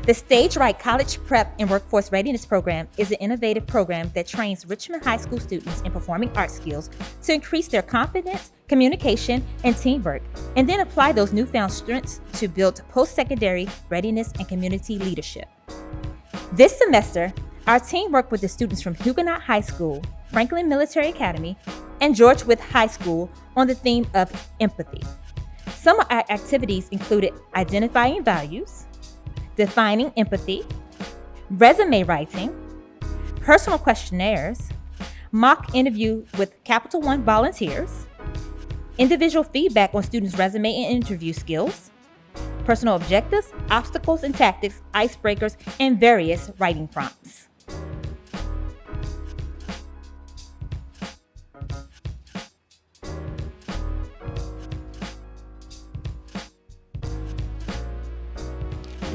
The Stage WRITE College Prep and Workforce Readiness Program is an innovative program that trains Richmond High School students in performing arts skills to increase their confidence, communication, and teamwork, and then apply those newfound strengths to build post-secondary readiness and community leadership. This semester, our team worked with the students from Huguenot High School, Franklin Military Academy, and George Wythe High School on the theme of empathy. Some of our activities included identifying values, defining empathy, resume writing, personal questionnaires, mock interview with Capital One volunteers, individual feedback on students' resume and interview skills, personal objectives, obstacles and tactics, icebreakers, and various writing prompts.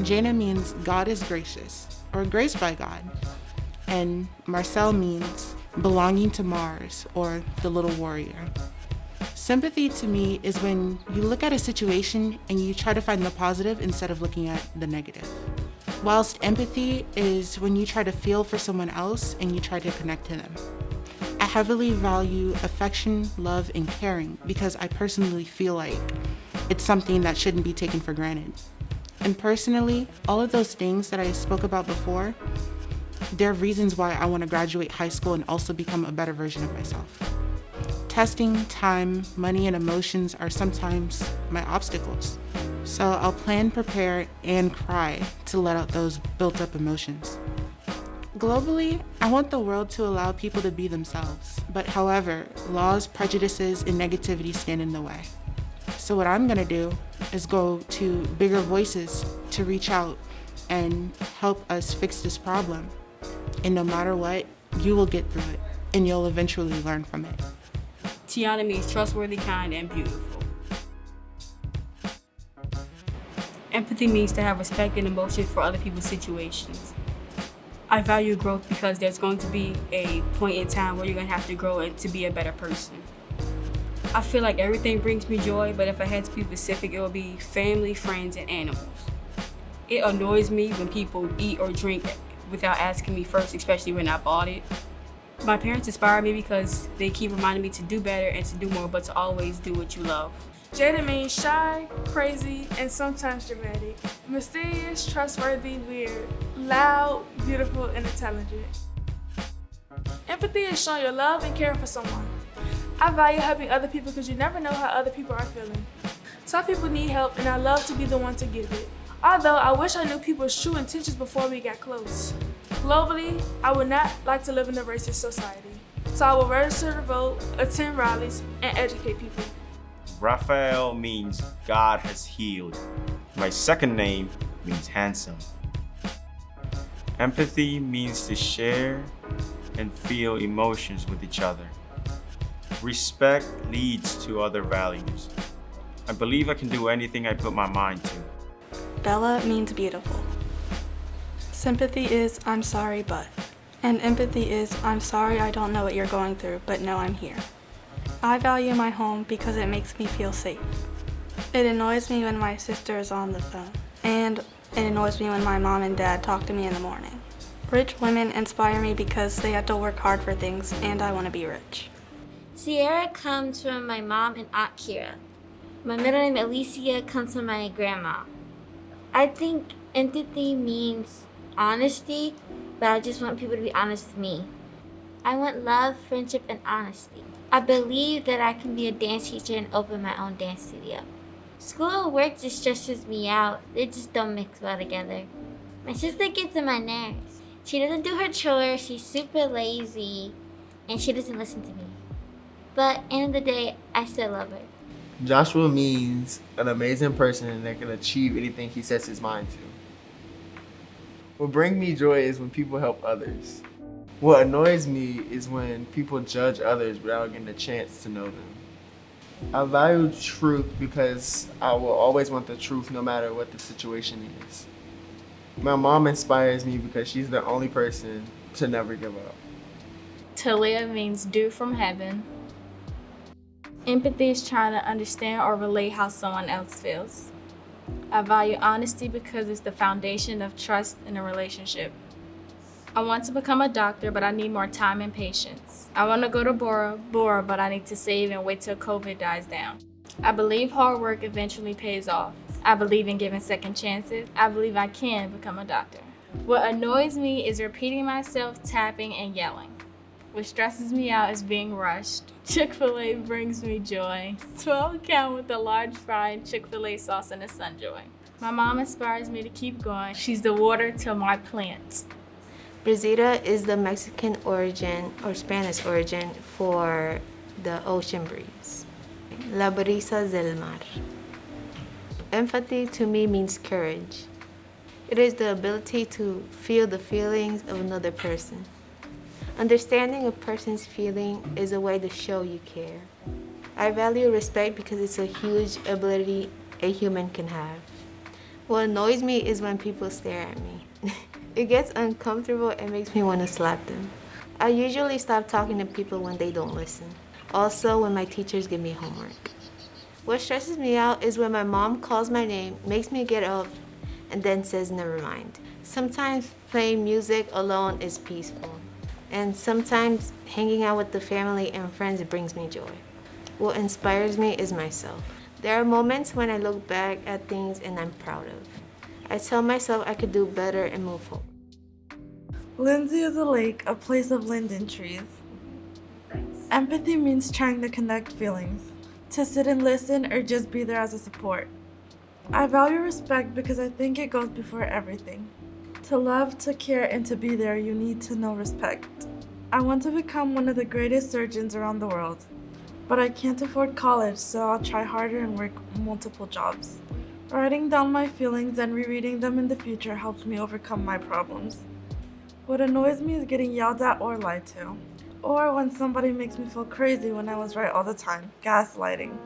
Jaina means God is gracious, or graced by God. And Marcel means belonging to Mars, or the little warrior. Sympathy to me is when you look at a situation and you try to find the positive instead of looking at the negative. Whilst empathy is when you try to feel for someone else and you try to connect to them. I heavily value affection, love, and caring because I personally feel like it's something that shouldn't be taken for granted. And personally, all of those things that I spoke about before, they're reasons why I want to graduate high school and also become a better version of myself. Testing, time, money, and emotions are sometimes my obstacles. So I'll plan, prepare, and cry to let out those built-up emotions. Globally, I want the world to allow people to be themselves. But however, laws, prejudices, and negativity stand in the way. So what I'm gonna do is go to bigger voices to reach out and help us fix this problem. And no matter what, you will get through it and you'll eventually learn from it. Tiana means trustworthy, kind, and beautiful. Empathy means to have respect and emotion for other people's situations. I value growth because there's going to be a point in time where you're going to have to grow and to be a better person. I feel like everything brings me joy, but if I had to be specific, it would be family, friends, and animals. It annoys me when people eat or drink without asking me first, especially when I bought it. My parents inspire me because they keep reminding me to do better and to do more, but to always do what you love. Jada means shy, crazy, and sometimes dramatic. Mysterious, trustworthy, weird. Loud, beautiful, and intelligent. Empathy is showing your love and caring for someone. I value helping other people because you never know how other people are feeling. Some people need help and I love to be the one to give it. Although I wish I knew people's true intentions before we got close. Globally, I would not like to live in a racist society. So I will register to vote, attend rallies, and educate people. Raphael means God has healed. My second name means handsome. Empathy means to share and feel emotions with each other. Respect leads to other values. I believe I can do anything I put my mind to. Bella means beautiful. Sympathy is I'm sorry but. And empathy is I'm sorry I don't know what you're going through, but know I'm here. I value my home because it makes me feel safe. It annoys me when my sister is on the phone. And it annoys me when my mom and dad talk to me in the morning. Rich women inspire me because they have to work hard for things and I want to be rich. Sierra comes from my mom and Aunt Kira. My middle name Alicia comes from my grandma. I think empathy means honesty, but I just want people to be honest with me. I want love, friendship, and honesty. I believe that I can be a dance teacher and open my own dance studio. School and work just stresses me out. They just don't mix well together. My sister gets on my nerves. She doesn't do her chores, she's super lazy, and she doesn't listen to me. But end of the day, I still love her. Joshua means an amazing person that can achieve anything he sets his mind to. What brings me joy is when people help others. What annoys me is when people judge others without getting a chance to know them. I value truth because I will always want the truth no matter what the situation is. My mom inspires me because she's the only person to never give up. Talia means dew from heaven. Empathy is trying to understand or relate how someone else feels. I value honesty because it's the foundation of trust in a relationship. I want to become a doctor, but I need more time and patience. I want to go to Bora, but I need to save and wait till COVID dies down. I believe hard work eventually pays off. I believe in giving second chances. I believe I can become a doctor. What annoys me is repeating myself, tapping, and yelling. What stresses me out is being rushed. Chick-fil-A brings me joy. 12 count with a large fry and Chick-fil-A sauce and a Sunjoy. My mom inspires me to keep going. She's the water to my plants. Brisita is the Mexican origin or Spanish origin for the ocean breeze. La brisa del mar. Empathy to me means courage. It is the ability to feel the feelings of another person. Understanding a person's feeling is a way to show you care. I value respect because it's a huge ability a human can have. What annoys me is when people stare at me. It gets uncomfortable and makes me want to slap them. I usually stop talking to people when they don't listen. Also, when my teachers give me homework. What stresses me out is when my mom calls my name, makes me get up, and then says never mind. Sometimes playing music alone is peaceful. And sometimes hanging out with the family and friends brings me joy. What inspires me is myself. There are moments when I look back at things and I'm proud of. I tell myself I could do better and move forward. Lindsay is a lake, a place of linden trees. Empathy means trying to connect feelings, to sit and listen or just be there as a support. I value respect because I think it goes before everything. To love, to care, and to be there, you need to know respect. I want to become one of the greatest surgeons around the world, but I can't afford college, so I'll try harder and work multiple jobs. Writing down my feelings and rereading them in the future helps me overcome my problems. What annoys me is getting yelled at or lied to, or when somebody makes me feel crazy when I was right all the time, gaslighting.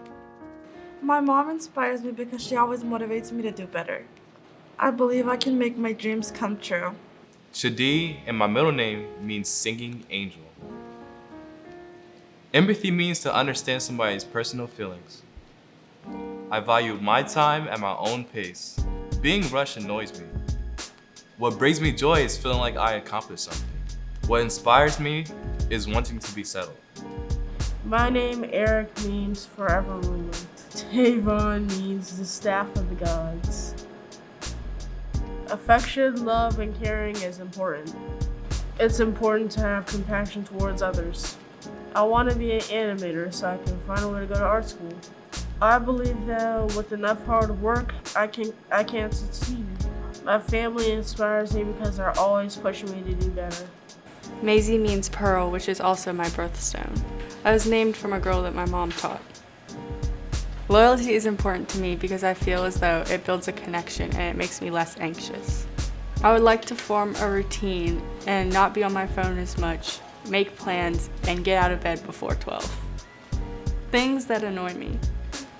My mom inspires me because she always motivates me to do better. I believe I can make my dreams come true. Shadi, and my middle name, means singing angel. Empathy means to understand somebody's personal feelings. I value my time at my own pace. Being rushed annoys me. What brings me joy is feeling like I accomplished something. What inspires me is wanting to be settled. My name, Eric, means forever ruler. Tavon means the staff of the gods. Affection, love, and caring is important. It's important to have compassion towards others. I want to be an animator so I can find a way to go to art school. I believe that with enough hard work, I can succeed. My family inspires me because they're always pushing me to do better. Maisie means pearl, which is also my birthstone. I was named from a girl that my mom taught. Loyalty is important to me because I feel as though it builds a connection and it makes me less anxious. I would like to form a routine and not be on my phone as much, make plans, and get out of bed before 12. Things that annoy me.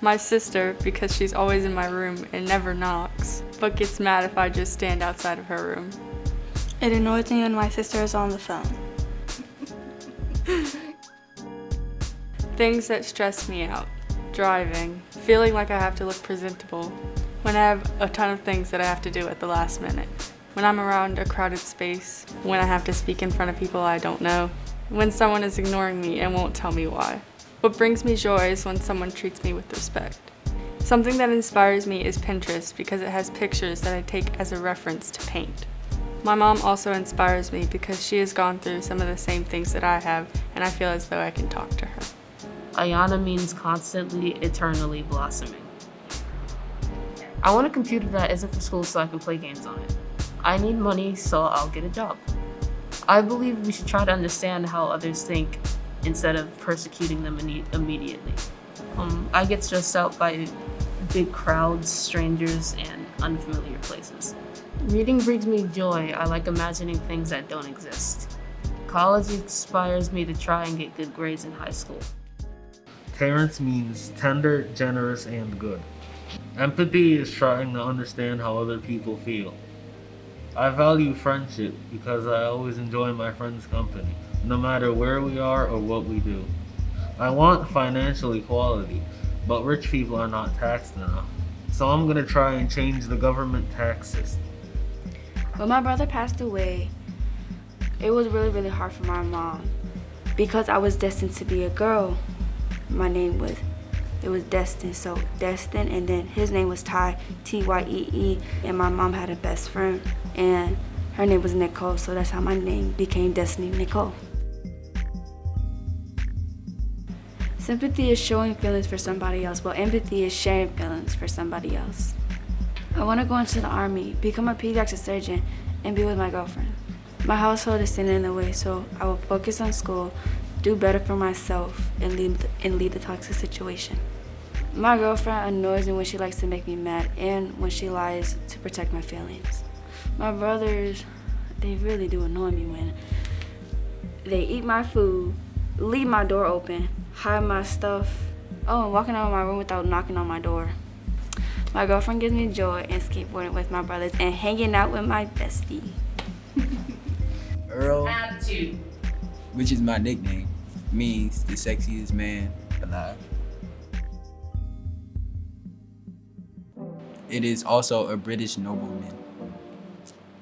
My sister, because she's always in my room and never knocks, but gets mad if I just stand outside of her room. It annoys me when my sister is on the phone. Things that stress me out. Driving, feeling like I have to look presentable, when I have a ton of things that I have to do at the last minute, when I'm around a crowded space, when I have to speak in front of people I don't know, when someone is ignoring me and won't tell me why. What brings me joy is when someone treats me with respect. Something that inspires me is Pinterest because it has pictures that I take as a reference to paint. My mom also inspires me because she has gone through some of the same things that I have, and I feel as though I can talk to her. Ayana means constantly, eternally blossoming. I want a computer that isn't for school so I can play games on it. I need money, so I'll get a job. I believe we should try to understand how others think instead of persecuting them immediately. I get stressed out by big crowds, strangers, and unfamiliar places. Reading brings me joy. I like imagining things that don't exist. College inspires me to try and get good grades in high school. Terrence means tender, generous, and good. Empathy is trying to understand how other people feel. I value friendship because I always enjoy my friends' company, no matter where we are or what we do. I want financial equality, but rich people are not taxed enough. so I'm gonna try and change the government tax system. When my brother passed away, it was really, really hard for my mom because I was destined to be a girl. It was destined, so destined, and then his name was Ty, Tyee, and my mom had a best friend, and her name was Nicole, so that's how my name became Destiny Nicole. Sympathy is showing feelings for somebody else, while empathy is sharing feelings for somebody else. I want to go into the army, become a pediatric surgeon, and be with my girlfriend. My household is standing in the way, so I will focus on school, do better for myself, and leave the toxic situation. My girlfriend annoys me when she likes to make me mad and when she lies to protect my feelings. My brothers, they really do annoy me when they eat my food, leave my door open, hide my stuff, and walking out of my room without knocking on my door. My girlfriend gives me joy and skateboarding with my brothers and hanging out with my bestie. Earl, which is my nickname, means the sexiest man alive. It is also a British nobleman.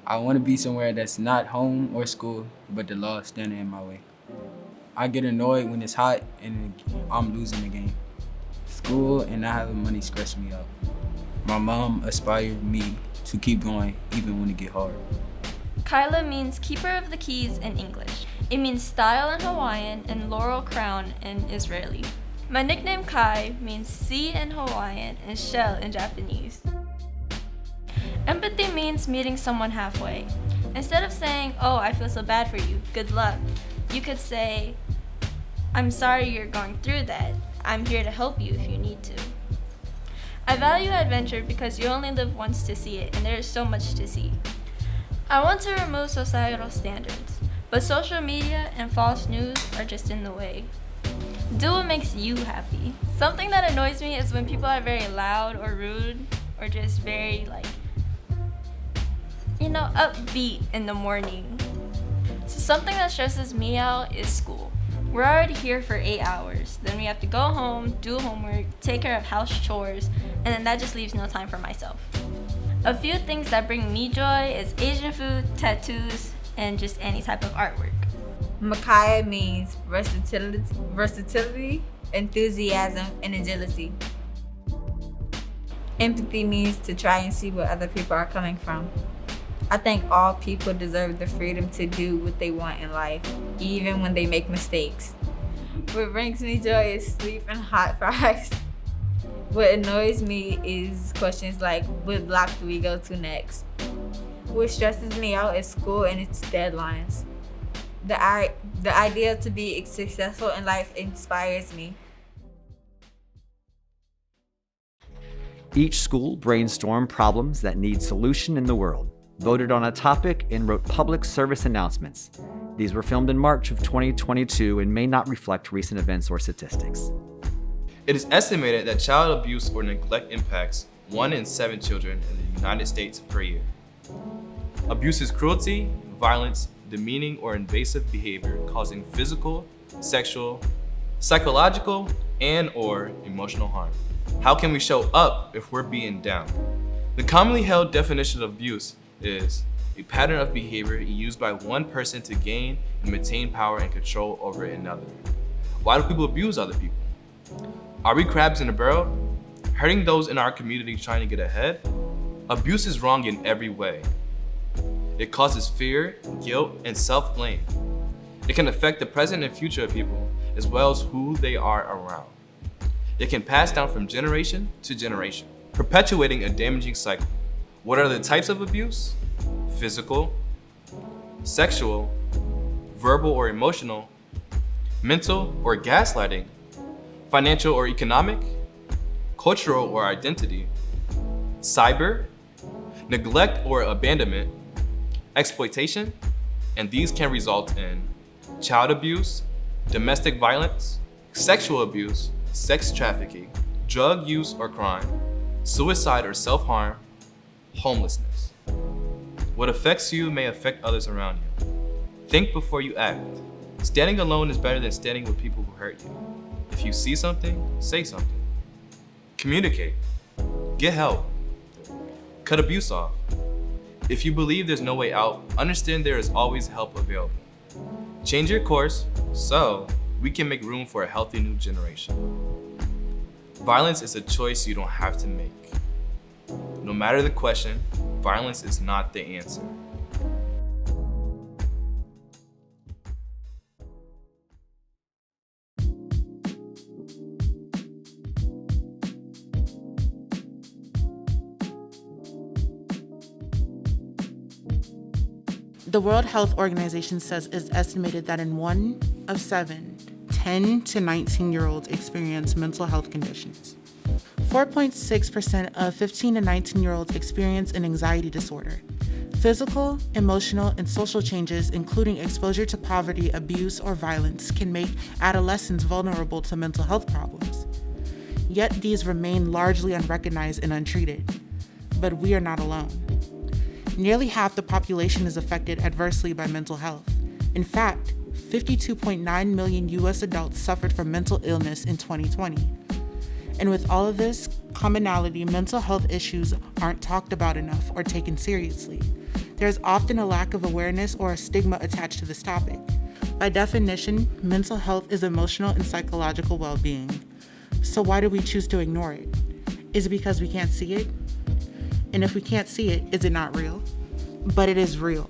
I want to be somewhere that's not home or school, but the law is standing in my way. I get annoyed when it's hot and I'm losing the game. School and not having money stress me out. My mom inspired me to keep going even when it get hard. Kyla means keeper of the keys in English. It means style in Hawaiian and laurel crown in Israeli. My nickname Kai means sea in Hawaiian and shell in Japanese. Empathy means meeting someone halfway. Instead of saying, "Oh, I feel so bad for you, good luck," you could say, "I'm sorry you're going through that. I'm here to help you if you need to." I value adventure because you only live once to see it, and there is so much to see. I want to remove societal standards, but social media and false news are just in the way. Do what makes you happy. Something that annoys me is when people are very loud or rude or just very upbeat in the morning. So something that stresses me out is school. We're already here for 8 hours. Then we have to go home, do homework, take care of house chores, and then that just leaves no time for myself. A few things that bring me joy is Asian food, tattoos, and just any type of artwork. Makaya means versatility, enthusiasm, and agility. Empathy means to try and see where other people are coming from. I think all people deserve the freedom to do what they want in life, even when they make mistakes. What brings me joy is sleep and hot fries. What annoys me is questions like, what block do we go to next? What stresses me out is school and its deadlines. The idea to be successful in life inspires me. Each school brainstormed problems that need solution in the world, voted on a topic, and wrote public service announcements. These were filmed in March of 2022 and may not reflect recent events or statistics. It is estimated that child abuse or neglect impacts 1 in 7 children in the United States per year. Abuse is cruelty, violence, demeaning or invasive behavior causing physical, sexual, psychological, and/or emotional harm. How can we show up if we're being down? The commonly held definition of abuse is a pattern of behavior used by one person to gain and maintain power and control over another. Why do people abuse other people? Are we crabs in a barrel? Hurting those in our community trying to get ahead? Abuse is wrong in every way. It causes fear, guilt, and self-blame. It can affect the present and future of people, as well as who they are around. It can pass down from generation to generation, perpetuating a damaging cycle. What are the types of abuse? Physical, sexual, verbal or emotional, mental or gaslighting, financial or economic, cultural or identity, cyber, neglect or abandonment, exploitation, and these can result in child abuse, domestic violence, sexual abuse, sex trafficking, drug use or crime, suicide or self-harm, homelessness. What affects you may affect others around you. Think before you act. Standing alone is better than standing with people who hurt you. If you see something, say something. Communicate. Get help. Cut abuse off. If you believe there's no way out, understand there is always help available. Change your course so we can make room for a healthy new generation. Violence is a choice you don't have to make. No matter the question, violence is not the answer. The World Health Organization says it's estimated that in 1 of 7, 10 to 19-year-olds experience mental health conditions. 4.6% of 15 to 19-year-olds experience an anxiety disorder. Physical, emotional, and social changes, including exposure to poverty, abuse, or violence, can make adolescents vulnerable to mental health problems. Yet these remain largely unrecognized and untreated. But we are not alone. Nearly half the population is affected adversely by mental health. In fact, 52.9 million US adults suffered from mental illness in 2020. And with all of this commonality, mental health issues aren't talked about enough or taken seriously. There's often a lack of awareness or a stigma attached to this topic. By definition, mental health is emotional and psychological well-being. So why do we choose to ignore it? Is it because we can't see it? And if we can't see it, is it not real? But it is real.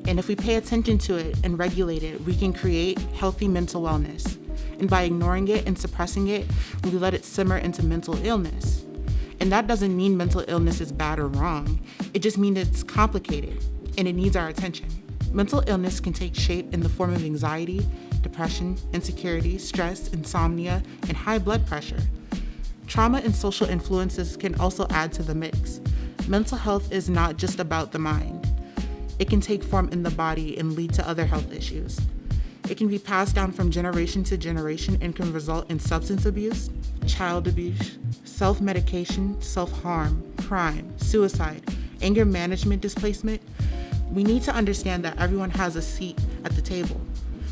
And if we pay attention to it and regulate it, we can create healthy mental wellness. And by ignoring it and suppressing it, we let it simmer into mental illness. And that doesn't mean mental illness is bad or wrong. It just means it's complicated and it needs our attention. Mental illness can take shape in the form of anxiety, depression, insecurity, stress, insomnia, and high blood pressure. Trauma and social influences can also add to the mix. Mental health is not just about the mind. It can take form in the body and lead to other health issues. It can be passed down from generation to generation and can result in substance abuse, child abuse, self-medication, self-harm, crime, suicide, anger management displacement. We need to understand that everyone has a seat at the table.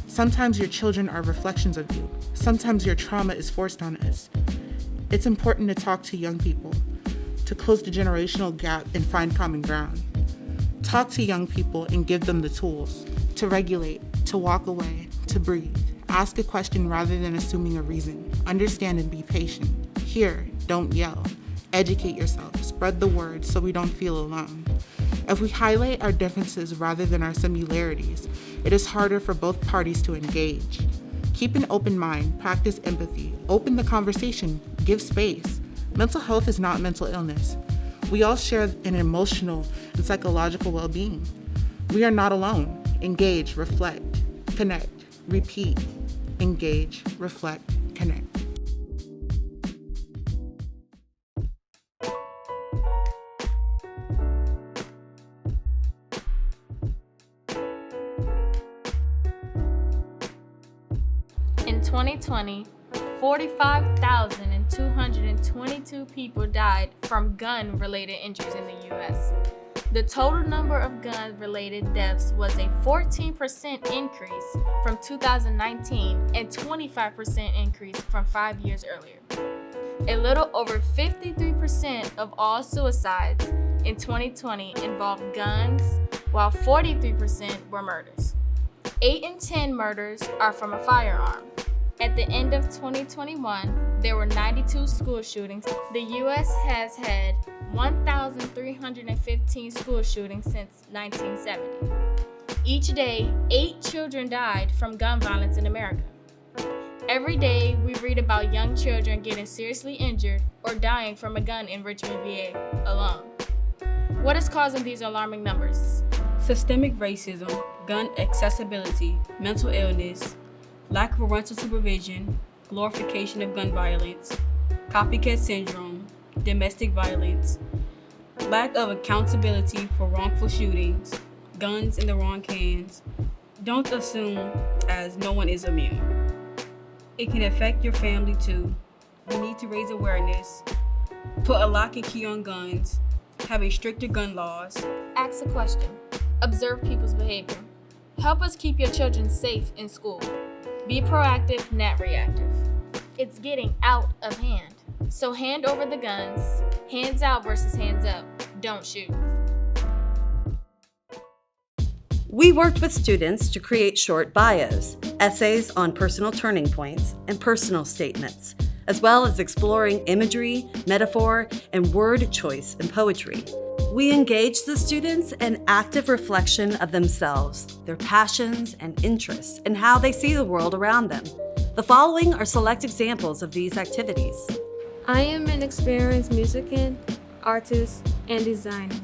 Sometimes your children are reflections of you. Sometimes your trauma is forced on us. It's important to talk to young people, to close the generational gap and find common ground. Talk to young people and give them the tools to regulate, to walk away, to breathe. Ask a question rather than assuming a reason. Understand and be patient. Hear, don't yell. Educate yourself. Spread the word so we don't feel alone. If we highlight our differences rather than our similarities, it is harder for both parties to engage. Keep an open mind, practice empathy, open the conversation, give space. Mental health is not mental illness. We all share an emotional and psychological well-being. We are not alone. Engage, reflect, connect, repeat. Engage, reflect, connect. In 2020, 45,222 people died from gun-related injuries in the U.S. The total number of gun-related deaths was a 14% increase from 2019 and 25% increase from 5 years earlier. A little over 53% of all suicides in 2020 involved guns, while 43% were murders. 8 in 10 murders are from a firearm. At the end of 2021, there were 92 school shootings. The U.S. has had 1,315 school shootings since 1970. Each day, 8 children died from gun violence in America. Every day, we read about young children getting seriously injured or dying from a gun in Richmond, VA alone. What is causing these alarming numbers? Systemic racism, gun accessibility, mental illness, lack of parental supervision, glorification of gun violence, copycat syndrome, domestic violence, lack of accountability for wrongful shootings, guns in the wrong hands. Don't assume as no one is immune. It can affect your family too. We need to raise awareness, put a lock and key on guns, have a stricter gun laws. Ask a question. Observe people's behavior. Help us keep your children safe in school. Be proactive, not reactive. It's getting out of hand. So hand over the guns, hands out versus hands up, don't shoot. We worked with students to create short bios, essays on personal turning points, and personal statements, as well as exploring imagery, metaphor, and word choice in poetry. We engaged the students in active reflection of themselves, their passions and interests, and how they see the world around them. The following are select examples of these activities. I am an experienced musician, artist, and designer.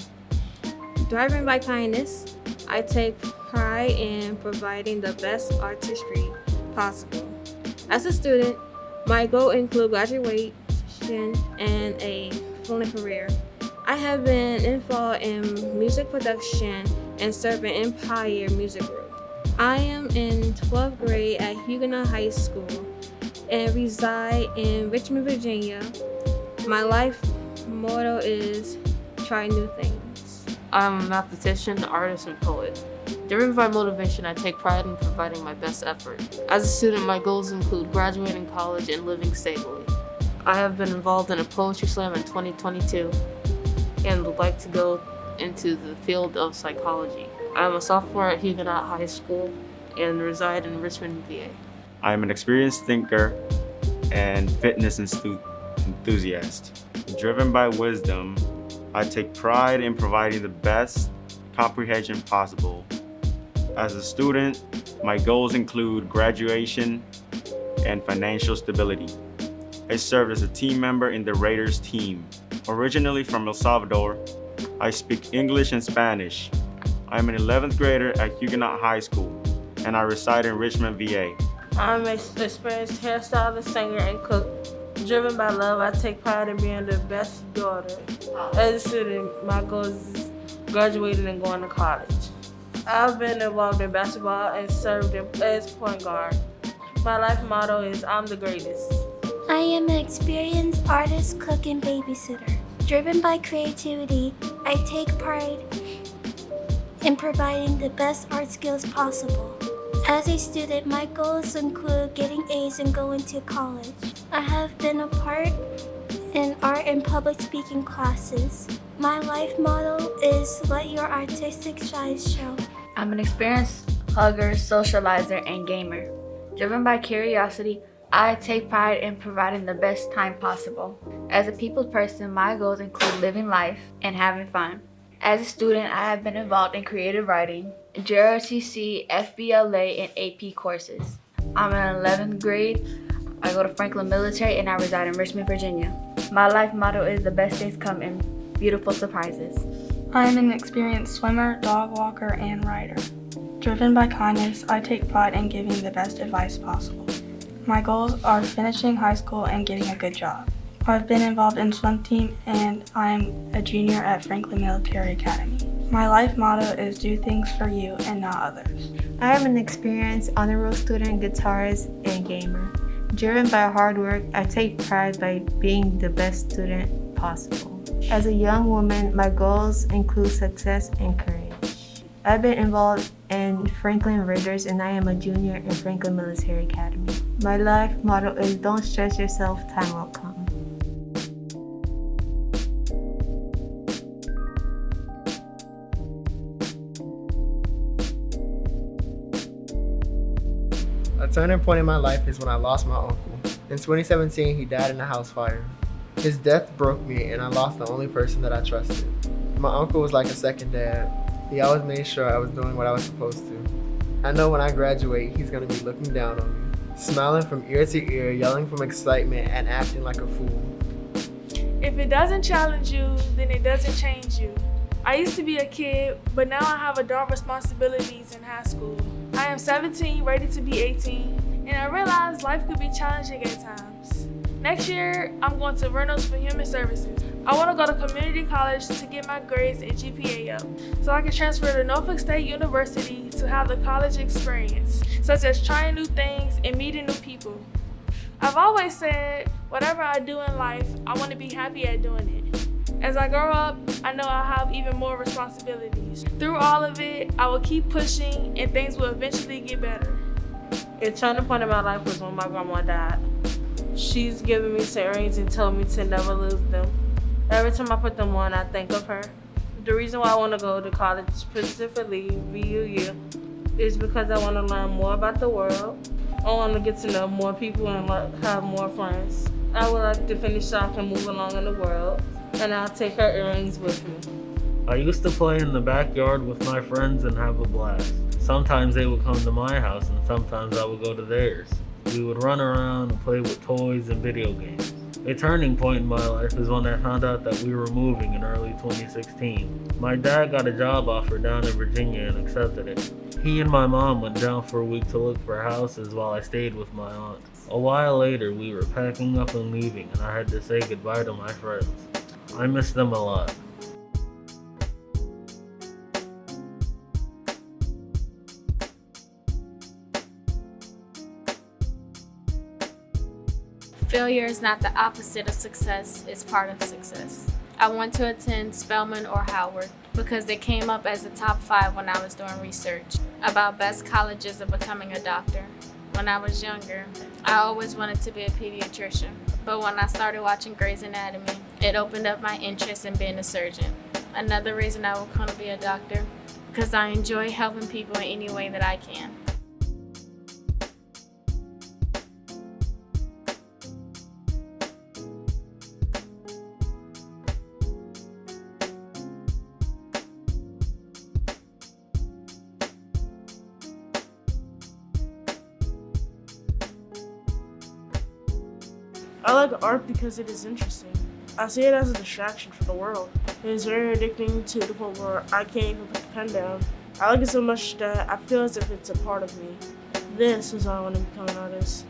Driven by kindness, I take pride in providing the best artistry possible. As a student, my goal includes graduation and a fulfilling career. I have been involved in music production and served in Empire Music Group. I am in 12th grade at HUGUENOT High School and reside in Richmond, Virginia. My life motto is try new things. I'm a mathematician, artist, and poet. Driven by motivation, I take pride in providing my best effort. As a student, my goals include graduating college and living stably. I have been involved in a poetry slam in 2022 and would like to go into the field of psychology. I am a sophomore at HUGUENOT High School and reside in Richmond, VA. I am an experienced thinker and fitness enthusiast. Driven by wisdom, I take pride in providing the best comprehension possible. As a student, my goals include graduation and financial stability. I served as a team member in the Raiders team. Originally from El Salvador, I speak English and Spanish. I am an 11th grader at HUGUENOT High School, and I reside in Richmond, VA. I'm an experienced hairstylist, singer, and cook. Driven by love, I take pride in being the best daughter. As a student, my goal is graduating and going to college. I've been involved in basketball and served as point guard. My life motto is I'm the greatest. I am an experienced artist, cook, and babysitter. Driven by creativity, I take pride in providing the best art skills possible. As a student, my goals include getting A's and going to college. I have been a part in art and public speaking classes. My life motto is let your artistic side show. I'm an experienced hugger, socializer, and gamer. Driven by curiosity, I take pride in providing the best time possible. As a people person, my goals include living life and having fun. As a student, I have been involved in creative writing, JROTC, FBLA, and AP courses. I'm in 11th grade. I go to Franklin Military and I reside in Richmond, Virginia. My life motto is the best days come in beautiful surprises. I am an experienced swimmer, dog walker, and rider. Driven by kindness, I take pride in giving the best advice possible. My goals are finishing high school and getting a good job. I've been involved in swim team and I'm a junior at Franklin Military Academy. My life motto is do things for you and not others. I am an experienced honor roll student, guitarist, and gamer. Driven by hard work, I take pride by being the best student possible. As a young woman, my goals include success and courage. I've been involved in Franklin Raiders and I am a junior in Franklin Military Academy. My life motto is don't stress yourself, time will come. A turning point in my life is when I lost my uncle. In 2017, he died in a house fire. His death broke me and I lost the only person that I trusted. My uncle was like a second dad. He always made sure I was doing what I was supposed to. I know when I graduate, he's gonna be looking down on me, smiling from ear to ear, yelling from excitement, and acting like a fool. If it doesn't challenge you, then it doesn't change you. I used to be a kid, but now I have adult responsibilities in high school. I am 17, ready to be 18, and I realize life could be challenging at times. Next year, I'm going to Readiness for Human Services. I want to go to community college to get my grades and GPA up, so I can transfer to Norfolk State University to have the college experience, such as trying new things and meeting new people. I've always said, whatever I do in life, I want to be happy at doing it. As I grow up, I know I'll have even more responsibilities. Through all of it, I will keep pushing and things will eventually get better. A turning point in my life was when my grandma died. She's given me some earrings and told me to never lose them. Every time I put them on, I think of her. The reason why I want to go to college, specifically VUU, is because I want to learn more about the world. I want to get to know more people and have more friends. I would like to finish off and move along in the world, and I'll take her earrings with me. I used to play in the backyard with my friends and have a blast. Sometimes they would come to my house and sometimes I would go to theirs. We would run around and play with toys and video games. A turning point in my life is when I found out that we were moving in early 2016. My dad got a job offer down in Virginia and accepted it. He and my mom went down for a week to look for houses while I stayed with my aunt. A while later, we were packing up and leaving and I had to say goodbye to my friends. I miss them a lot. Failure is not the opposite of success, it's part of success. I want to attend Spelman or Howard because they came up as the top 5 when I was doing research about best colleges of becoming a doctor. When I was younger, I always wanted to be a pediatrician, but when I started watching Grey's Anatomy, it opened up my interest in being a surgeon. Another reason I would want to be a doctor, because I enjoy helping people in any way that I can. I like art because it is interesting. I see it as a distraction from the world. It is very addicting to the point where I can't even put the pen down. I like it so much that I feel as if it's a part of me. This is why I want to become an artist.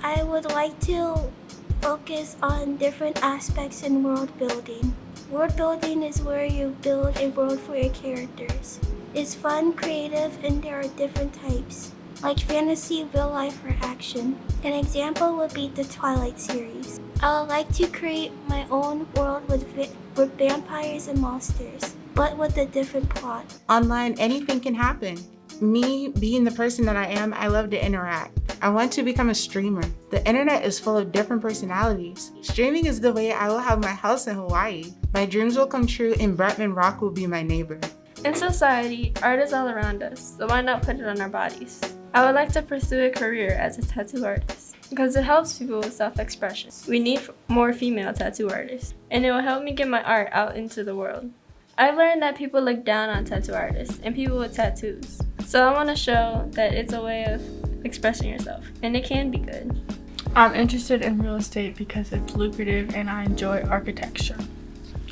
I would like to focus on different aspects in world building. World building is where you build a world for your characters. It's fun, creative, and there are different types, like fantasy, real life, or action. An example would be the Twilight series. I would like to create my own world with vampires and monsters, but with a different plot. Online, anything can happen. Me, being the person that I am, I love to interact. I want to become a streamer. The internet is full of different personalities. Streaming is the way I will have my house in Hawaii. My dreams will come true and Bretman Rock will be my neighbor. In society, art is all around us, so why not put it on our bodies? I would like to pursue a career as a tattoo artist because it helps people with self-expression. We need more female tattoo artists, and it will help me get my art out into the world. I've learned that people look down on tattoo artists and people with tattoos, so I want to show that it's a way of expressing yourself, and it can be good. I'm interested in real estate because it's lucrative and I enjoy architecture.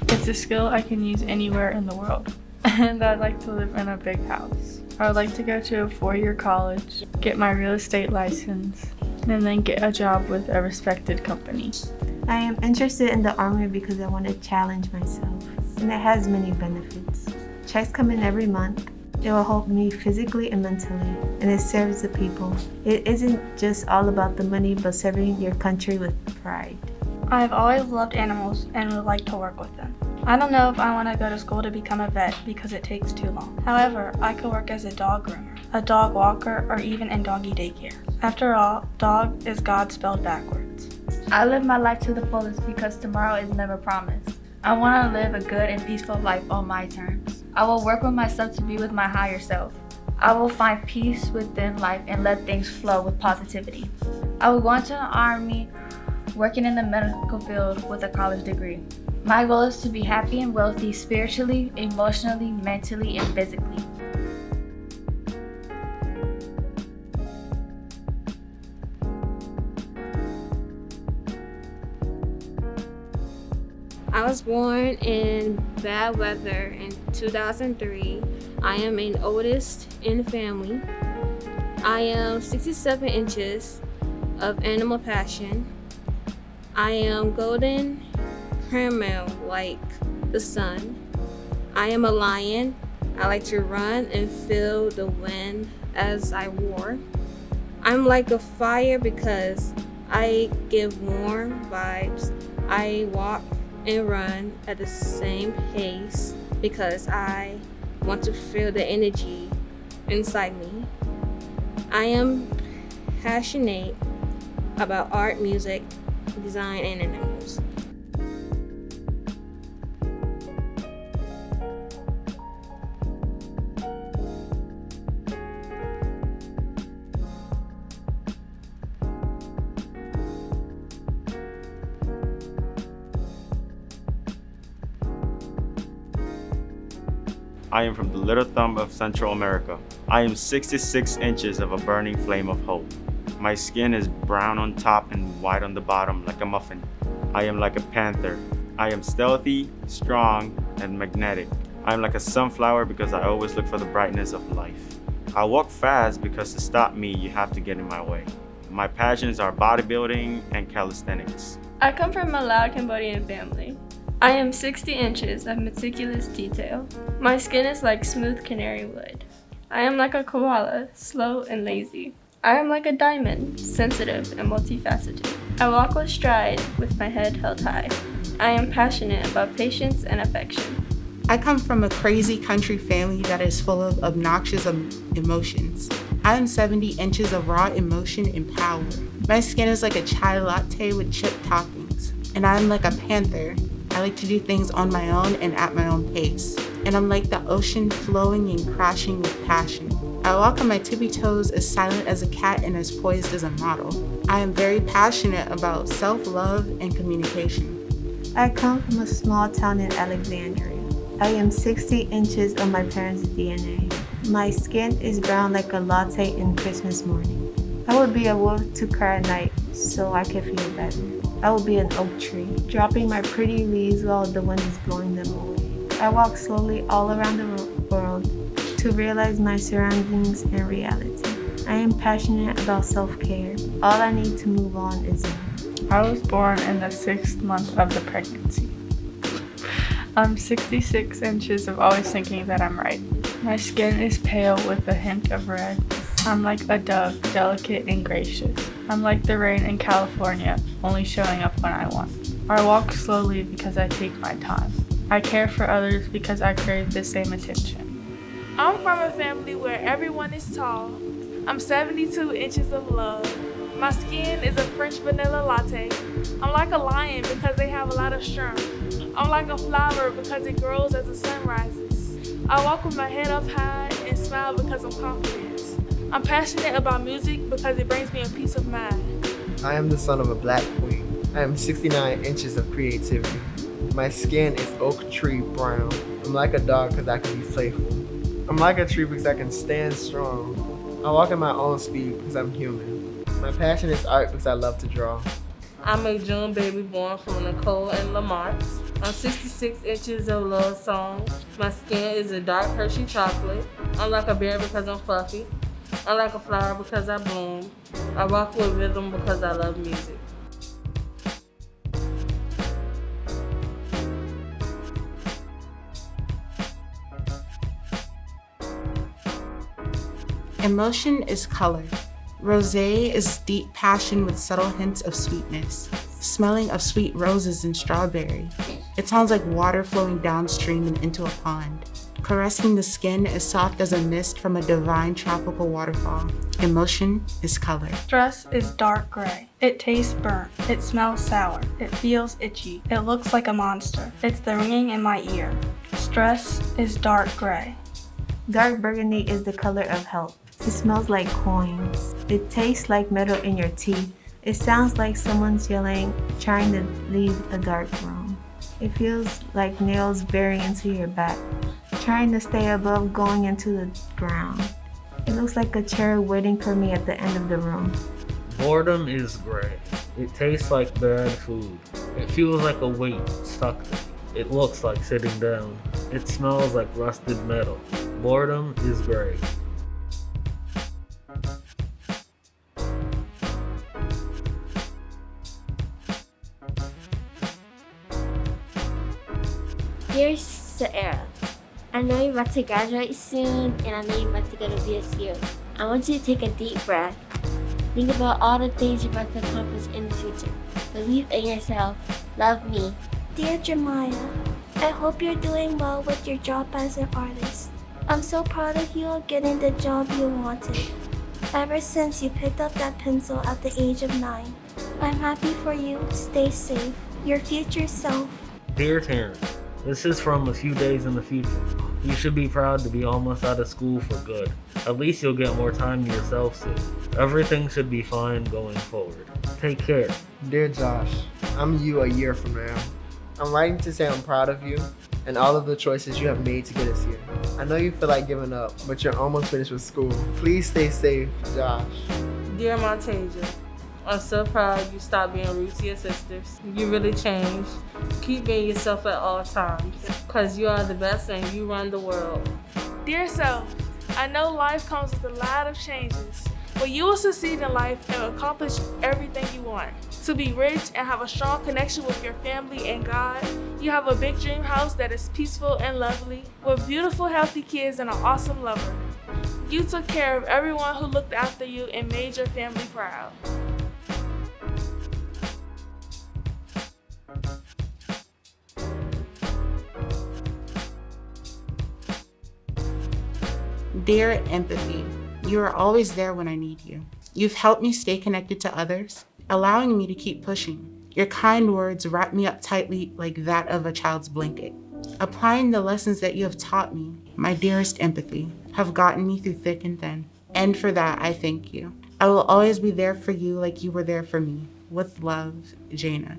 It's a skill I can use anywhere in the world, and I'd like to live in a big house. I would like to go to a 4-year college, get my real estate license, and then get a job with a respected company. I am interested in the Army because I want to challenge myself, and it has many benefits. Checks come in every month. It will help me physically and mentally, and it serves the people. It isn't just all about the money, but serving your country with pride. I've always loved animals and would like to work with them. I don't know if I want to go to school to become a vet because it takes too long. However, I could work as a dog groomer, a dog walker, or even in doggy daycare. After all, dog is God spelled backwards. I live my life to the fullest because tomorrow is never promised. I want to live a good and peaceful life on my terms. I will work with myself to be with my higher self. I will find peace within life and let things flow with positivity. I will go into the Army, working in the medical field with a college degree. My goal is to be happy and wealthy spiritually, emotionally, mentally, and physically. I was born in bad weather in 2003. I am an oldest in the family. I am 67 inches of animal passion. I am golden caramel like the sun. I am a lion. I like to run and feel the wind as I wore. I'm like a fire because I give warm vibes. I walk and run at the same pace because I want to feel the energy inside me. I am passionate about art, music, design, and animals. I am from the little thumb of Central America. I am 66 inches of a burning flame of hope. My skin is brown on top and white on the bottom like a muffin. I am like a panther. I am stealthy, strong, and magnetic. I am like a sunflower because I always look for the brightness of life. I walk fast because to stop me, you have to get in my way. My passions are bodybuilding and calisthenics. I come from a loud Cambodian family. I am 60 inches of meticulous detail. My skin is like smooth canary wood. I am like a koala, slow and lazy. I am like a diamond, sensitive and multifaceted. I walk with stride with my head held high. I am passionate about patience and affection. I come from a crazy country family that is full of obnoxious emotions. I am 70 inches of raw emotion and power. My skin is like a chai latte with chip toppings. And I'm like a panther. I like to do things on my own and at my own pace. And I'm like the ocean flowing and crashing with passion. I walk on my tippy toes as silent as a cat and as poised as a model. I am very passionate about self-love and communication. I come from a small town in Alexandria. I am 60 inches of my parents' DNA. My skin is brown like a latte in Christmas morning. I would be a wolf to cry at night so I can feel better. I will be an oak tree, dropping my pretty leaves while the wind is blowing them away. I walk slowly all around the world to realize my surroundings and reality. I am passionate about self-care. All I need to move on is in. I was born in the 6th month of the pregnancy. I'm 66 inches of always thinking that I'm right. My skin is pale with a hint of red. I'm like a dove, delicate and gracious. I'm like the rain in California, only showing up when I want. I walk slowly because I take my time. I care for others because I crave the same attention. I'm from a family where everyone is tall. I'm 72 inches of love. My skin is a French vanilla latte. I'm like a lion because they have a lot of strength. I'm like a flower because it grows as the sun rises. I walk with my head up high and smile because I'm confident. I'm passionate about music because it brings me a peace of mind. I am the son of a black queen. I am 69 inches of creativity. My skin is oak tree brown. I'm like a dog because I can be playful. I'm like a tree because I can stand strong. I walk at my own speed because I'm human. My passion is art because I love to draw. I'm a June baby born from Nicole and Lamont. I'm 66 inches of love song. My skin is a dark Hershey chocolate. I'm like a bear because I'm fluffy. I'm like a flower because I bloom. I walk with rhythm because I love music. Emotion is color. Rosé is deep passion with subtle hints of sweetness, smelling of sweet roses and strawberry. It sounds like water flowing downstream and into a pond. Caressing the skin as soft as a mist from a divine tropical waterfall. Emotion is color. Stress is dark gray. It tastes burnt. It smells sour. It feels itchy. It looks like a monster. It's the ringing in my ear. Stress is dark gray. Dark burgundy is the color of health. It smells like coins. It tastes like metal in your teeth. It sounds like someone's yelling, trying to leave a dark room. It feels like nails burying into your back, trying to stay above going into the ground. It looks like a chair waiting for me at the end of the room. Boredom is gray. It tastes like bad food. It feels like a weight stuck to me. It looks like sitting down. It smells like rusted metal. Boredom is gray. Dear Sierra, I know you're about to graduate soon, and I know you're about to go to BSU. I want you to take a deep breath. Think about all the things you're about to accomplish in the future. Believe in yourself. Love me. Dear Jeremiah, I hope you're doing well with your job as an artist. I'm so proud of you getting the job you wanted. Ever since you picked up that pencil at the age of 9. I'm happy for you. Stay safe. Your future self. Dear Terrence, this is from a few days in the future. You should be proud to be almost out of school for good. At least you'll get more time to yourself soon. Everything should be fine going forward. Take care. Dear Josh, I'm you a year from now. I'm writing to say I'm proud of you and all of the choices you have made to get us here. I know you feel like giving up, but you're almost finished with school. Please stay safe, Josh. Dear Montasia, I'm so proud you stopped being rude to your sisters. You really changed. Keep being yourself at all times, because you are the best and you run the world. Dear self, I know life comes with a lot of changes, but you will succeed in life and accomplish everything you want. To be rich and have a strong connection with your family and God, you have a big dream house that is peaceful and lovely, with beautiful, healthy kids and an awesome lover. You took care of everyone who looked after you and made your family proud. Dear Empathy, you are always there when I need you. You've helped me stay connected to others, allowing me to keep pushing. Your kind words wrap me up tightly like that of a child's blanket. Applying the lessons that you have taught me, my dearest Empathy, have gotten me through thick and thin. And for that, I thank you. I will always be there for you like you were there for me. With love, Jaina.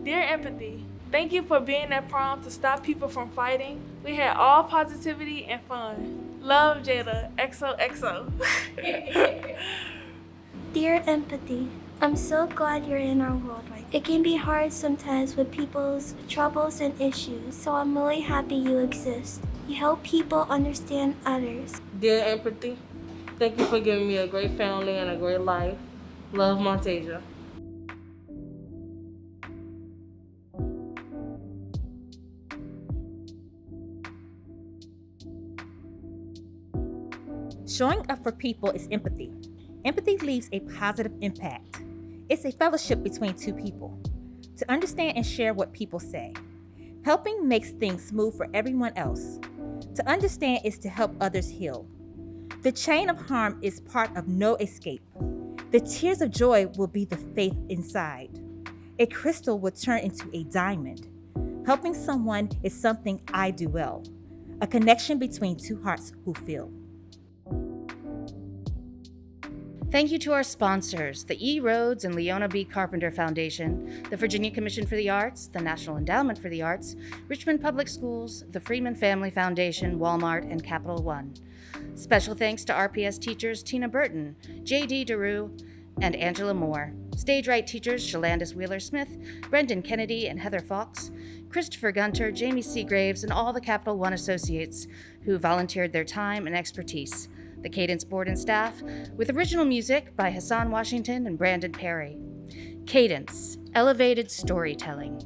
Dear Empathy, thank you for being at prom to stop people from fighting. We had all positivity and fun. Love, Jada. XOXO. Dear Empathy, I'm so glad you're in our world right now. It can be hard sometimes with people's troubles and issues, so I'm really happy you exist. You help people understand others. Dear Empathy, thank you for giving me a great family and a great life. Love, Montasia. Showing up for people is empathy. Empathy leaves a positive impact. It's a fellowship between two people to understand and share what people say. Helping makes things smooth for everyone else. To understand is to help others heal. The chain of harm is part of no escape. The tears of joy will be the faith inside. A crystal will turn into a diamond. Helping someone is something I do well. A connection between two hearts who feel. Thank you to our sponsors, the E. Rhodes and Leona B. Carpenter Foundation, the Virginia Commission for the Arts, the National Endowment for the Arts, Richmond Public Schools, the Freeman Family Foundation, Walmart, and Capital One. Special thanks to RPS teachers Tina Burton, J.D. DeRue, and Angela Moore. Stage Right teachers Shalandis Wheeler-Smith, Brendan Kennedy, and Heather Fox, Christopher Gunter, Jamie Seagraves, and all the Capital One associates who volunteered their time and expertise. The Cadence board and staff, with original music by Hassan Washington and Brandon Perry. Cadence, elevated storytelling.